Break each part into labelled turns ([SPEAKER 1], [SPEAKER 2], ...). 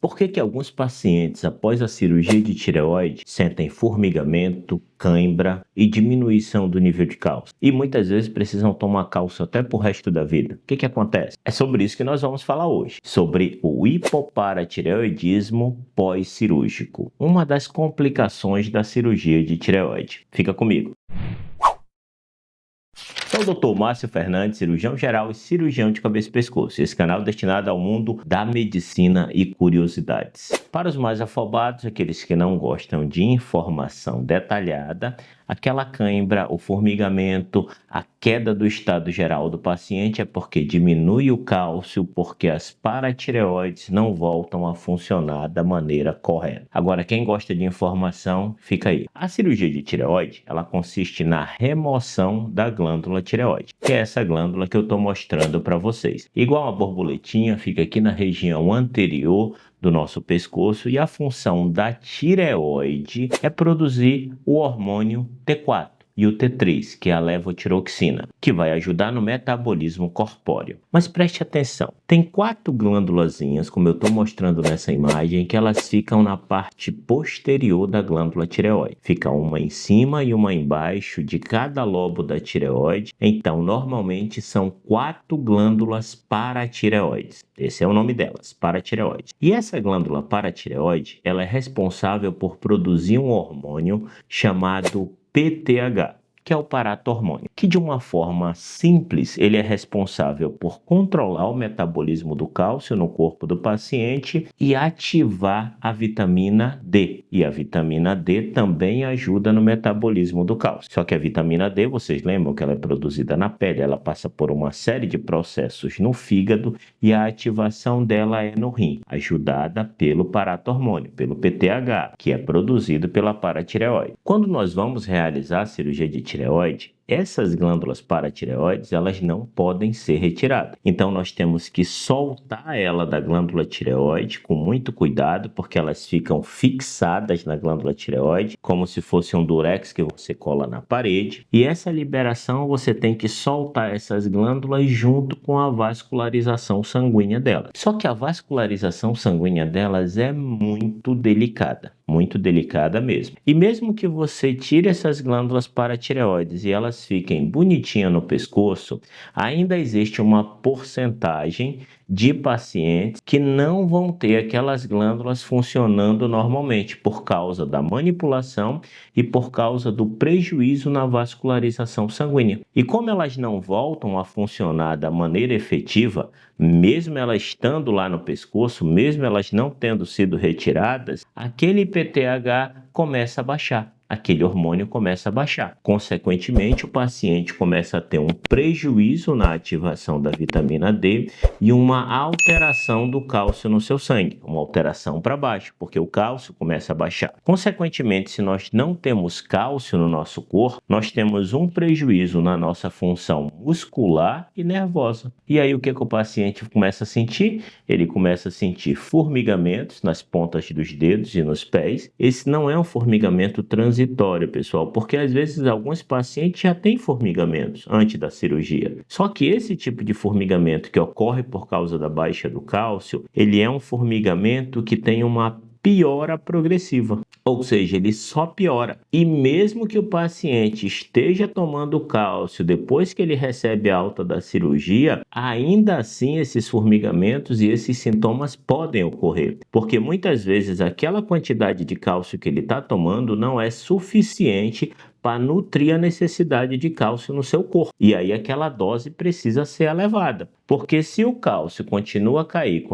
[SPEAKER 1] Por que alguns pacientes, após a cirurgia de tireoide, sentem formigamento, cãibra e diminuição do nível de cálcio? E muitas vezes precisam tomar cálcio até pro resto da vida. O que acontece? É sobre isso que nós vamos falar hoje, sobre o hipoparatireoidismo pós-cirúrgico, uma das complicações da cirurgia de tireoide. Fica comigo. Sou o Dr. Márcio Fernandes, cirurgião geral e cirurgião de cabeça e pescoço. Esse canal é destinado ao mundo da medicina e curiosidades. Para os mais afobados, aqueles que não gostam de informação detalhada, aquela cãibra, o formigamento, a queda do estado geral do paciente é porque diminui o cálcio, porque as paratireoides não voltam a funcionar da maneira correta. Agora, quem gosta de informação, fica aí. A cirurgia de tireoide, ela consiste na remoção da glândula tireoide, que é essa glândula que eu estou mostrando para vocês. Igual uma borboletinha, fica aqui na região anterior do nosso pescoço, e a função da tireoide é produzir o hormônio T4 e o T3, que é a levotiroxina, que vai ajudar no metabolismo corpóreo. Mas preste atenção, tem 4 glândulazinhas, como eu estou mostrando nessa imagem, que elas ficam na parte posterior da glândula tireoide. Fica uma em cima e uma embaixo de cada lobo da tireoide. Então, normalmente são 4 glândulas paratireoides. Esse é o nome delas, paratireoides. E essa glândula paratireoide, ela é responsável por produzir um hormônio chamado PTH, que é o paratormônio, que de uma forma simples, ele é responsável por controlar o metabolismo do cálcio no corpo do paciente e ativar a vitamina D. E a vitamina D também ajuda no metabolismo do cálcio. Só que a vitamina D, vocês lembram que ela é produzida na pele, ela passa por uma série de processos no fígado e a ativação dela é no rim, ajudada pelo paratormônio, pelo PTH, que é produzido pela paratireoide. Quando nós vamos realizar a cirurgia de tireoide, essas glândulas paratireoides, elas não podem ser retiradas. Então, nós temos que soltar ela da glândula tireoide com muito cuidado, porque elas ficam fixadas na glândula tireoide, como se fosse um durex que você cola na parede. E essa liberação, você tem que soltar essas glândulas junto com a vascularização sanguínea delas. Só que a vascularização sanguínea delas é muito delicada mesmo. E mesmo que você tire essas glândulas paratireoides e elas fiquem bonitinhas no pescoço, ainda existe uma porcentagem de pacientes que não vão ter aquelas glândulas funcionando normalmente por causa da manipulação e por causa do prejuízo na vascularização sanguínea. E como elas não voltam a funcionar da maneira efetiva, mesmo elas estando lá no pescoço, mesmo elas não tendo sido retiradas, aquele PTH começa a baixar. Aquele hormônio começa a baixar. Consequentemente, o paciente começa a ter um prejuízo na ativação da vitamina D e uma alteração do cálcio no seu sangue, uma alteração para baixo, porque o cálcio começa a baixar. Consequentemente, se nós não temos cálcio no nosso corpo, nós temos um prejuízo na nossa função muscular e nervosa. E aí o que o paciente começa a sentir? Ele começa a sentir formigamentos nas pontas dos dedos e nos pés. Esse não é um formigamento transitório, pessoal, porque às vezes alguns pacientes já têm formigamentos antes da cirurgia. Só que esse tipo de formigamento que ocorre por causa da baixa do cálcio, ele é um formigamento que tem uma piora progressiva, ou seja, ele só piora. E mesmo que o paciente esteja tomando cálcio depois que ele recebe a alta da cirurgia, ainda assim esses formigamentos e esses sintomas podem ocorrer, porque muitas vezes aquela quantidade de cálcio que ele está tomando não é suficiente para nutrir a necessidade de cálcio no seu corpo. E aí aquela dose precisa ser elevada. Porque se o cálcio continua a cair,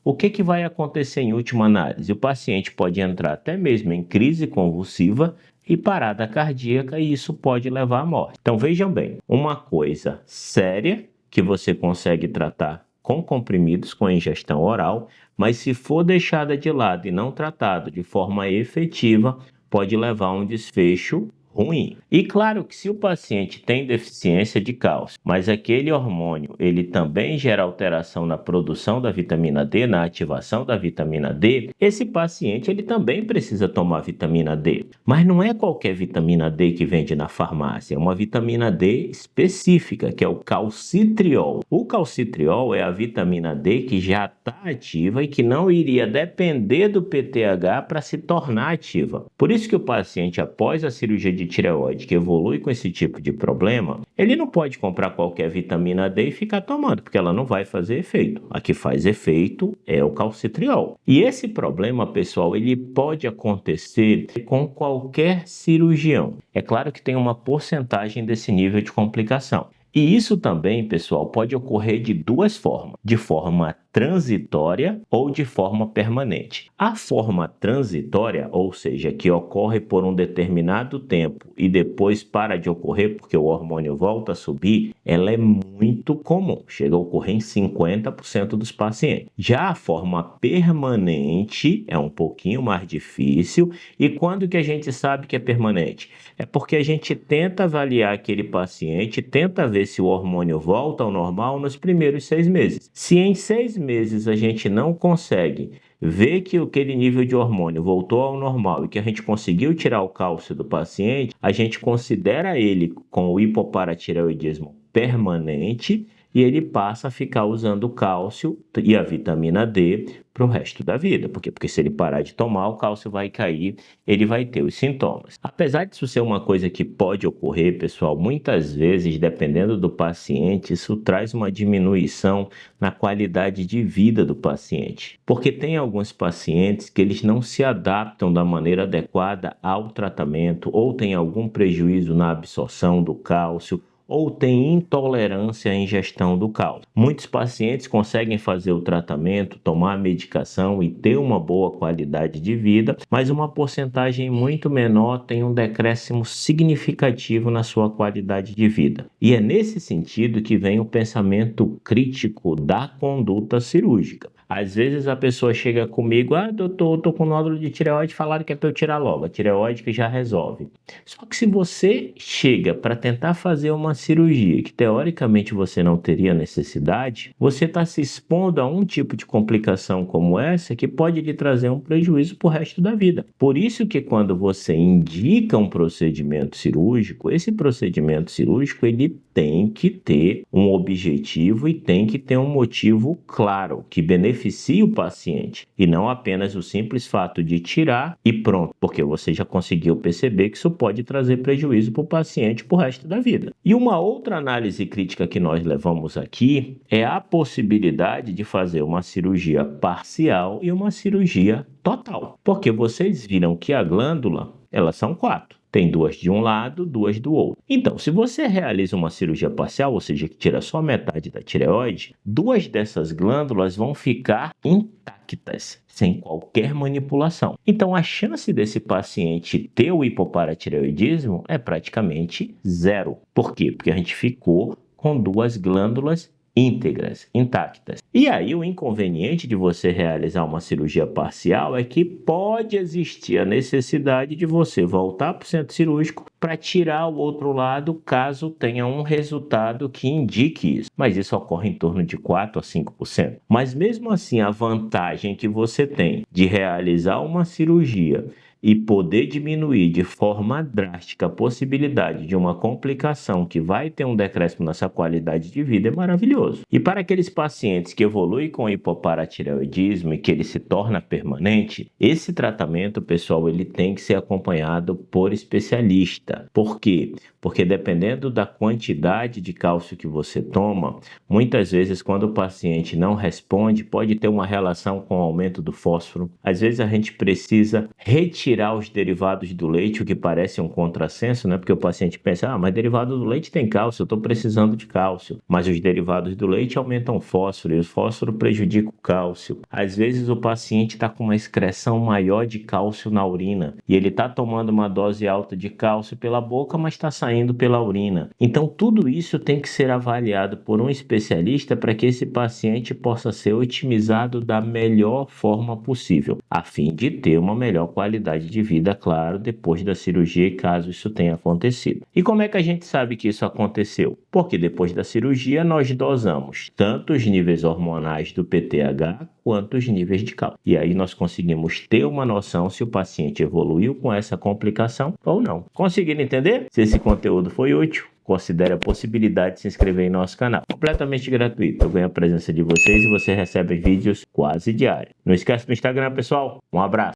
[SPEAKER 1] o que vai acontecer em última análise? O paciente pode entrar até mesmo em crise convulsiva e parada cardíaca, e isso pode levar à morte. Então vejam bem, uma coisa séria que você consegue tratar com comprimidos, com ingestão oral, mas se for deixada de lado e não tratado de forma efetiva, pode levar a um desfecho ruim. E claro que se o paciente tem deficiência de cálcio, mas aquele hormônio ele também gera alteração na produção da vitamina D, na ativação da vitamina D, esse paciente ele também precisa tomar vitamina D. Mas não é qualquer vitamina D que vende na farmácia, é uma vitamina D específica, que é o calcitriol. O calcitriol é a vitamina D que já está ativa e que não iria depender do PTH para se tornar ativa. Por isso que o paciente, após a cirurgia de tireoide, que evolui com esse tipo de problema, ele não pode comprar qualquer vitamina D e ficar tomando, porque ela não vai fazer efeito. A que faz efeito é o calcitriol. E esse problema, pessoal, ele pode acontecer com qualquer cirurgião. É claro que tem uma porcentagem desse nível de complicação. E isso também, pessoal, pode ocorrer de duas formas: de forma transitória ou de forma permanente. A forma transitória, ou seja, que ocorre por um determinado tempo e depois para de ocorrer porque o hormônio volta a subir, ela é muito comum, chega a ocorrer em 50% dos pacientes. Já a forma permanente é um pouquinho mais difícil. E quando que a gente sabe que é permanente? É porque a gente tenta avaliar aquele paciente, tenta ver se o hormônio volta ao normal nos primeiros 6 meses. Se em 6 meses a gente não consegue ver que aquele nível de hormônio voltou ao normal e que a gente conseguiu tirar o cálcio do paciente, a gente considera ele com o hipoparatireoidismo permanente e ele passa a ficar usando o cálcio e a vitamina D para o resto da vida. Por quê? Porque se ele parar de tomar, o cálcio vai cair, ele vai ter os sintomas. Apesar disso ser uma coisa que pode ocorrer, pessoal, muitas vezes, dependendo do paciente, isso traz uma diminuição na qualidade de vida do paciente. Porque tem alguns pacientes que eles não se adaptam da maneira adequada ao tratamento ou tem algum prejuízo na absorção do cálcio, ou tem intolerância à ingestão do cálcio. Muitos pacientes conseguem fazer o tratamento, tomar a medicação e ter uma boa qualidade de vida, mas uma porcentagem muito menor tem um decréscimo significativo na sua qualidade de vida. E é nesse sentido que vem o pensamento crítico da conduta cirúrgica. Às vezes a pessoa chega comigo: doutor, eu tô com nódulo de tireoide, falaram que é para eu tirar logo, a tireoide que já resolve. Só que se você chega para tentar fazer uma cirurgia que teoricamente você não teria necessidade, você está se expondo a um tipo de complicação como essa que pode lhe trazer um prejuízo para o resto da vida. Por isso que quando você indica um procedimento cirúrgico, esse procedimento cirúrgico ele tem que ter um objetivo e tem que ter um motivo claro, que beneficie o paciente, e não apenas o simples fato de tirar e pronto, porque você já conseguiu perceber que isso pode trazer prejuízo para o paciente para o resto da vida. E uma outra análise crítica que nós levamos aqui é a possibilidade de fazer uma cirurgia parcial e uma cirurgia total, porque vocês viram que a glândula, elas são 4. Tem 2 de um lado, 2 do outro. Então, se você realiza uma cirurgia parcial, ou seja, que tira só metade da tireoide, 2 dessas glândulas vão ficar intactas, sem qualquer manipulação. Então, a chance desse paciente ter o hipoparatireoidismo é praticamente zero. Por quê? Porque a gente ficou com 2 glândulas íntegras, intactas. E aí o inconveniente de você realizar uma cirurgia parcial é que pode existir a necessidade de você voltar para o centro cirúrgico para tirar o outro lado caso tenha um resultado que indique isso. Mas isso ocorre em torno de 4 a 5%. Mas mesmo assim, a vantagem que você tem de realizar uma cirurgia e poder diminuir de forma drástica a possibilidade de uma complicação que vai ter um decréscimo nessa qualidade de vida é maravilhoso. E para aqueles pacientes que evoluem com hipoparatireoidismo e que ele se torna permanente, esse tratamento, pessoal, ele tem que ser acompanhado por especialista. Por quê? Porque dependendo da quantidade de cálcio que você toma, muitas vezes quando o paciente não responde, pode ter uma relação com o aumento do fósforo. Às vezes a gente precisa retirar os derivados do leite, o que parece um contrassenso, né? Porque o paciente pensa: mas derivado do leite tem cálcio, eu estou precisando de cálcio. Mas os derivados do leite aumentam o fósforo e o fósforo prejudica o cálcio. Às vezes o paciente está com uma excreção maior de cálcio na urina e ele está tomando uma dose alta de cálcio pela boca, mas está saindo pela urina. Então tudo isso tem que ser avaliado por um especialista para que esse paciente possa ser otimizado da melhor forma possível, a fim de ter uma melhor qualidade qualidade de vida, claro, depois da cirurgia, caso isso tenha acontecido. E como é que a gente sabe que isso aconteceu? Porque depois da cirurgia nós dosamos tanto os níveis hormonais do PTH quanto os níveis de cálcio. E aí nós conseguimos ter uma noção se o paciente evoluiu com essa complicação ou não. Conseguiram entender? Se esse conteúdo foi útil, considere a possibilidade de se inscrever em nosso canal. Completamente gratuito. Eu ganho a presença de vocês e você recebe vídeos quase diários. Não esquece do Instagram, pessoal. Um abraço.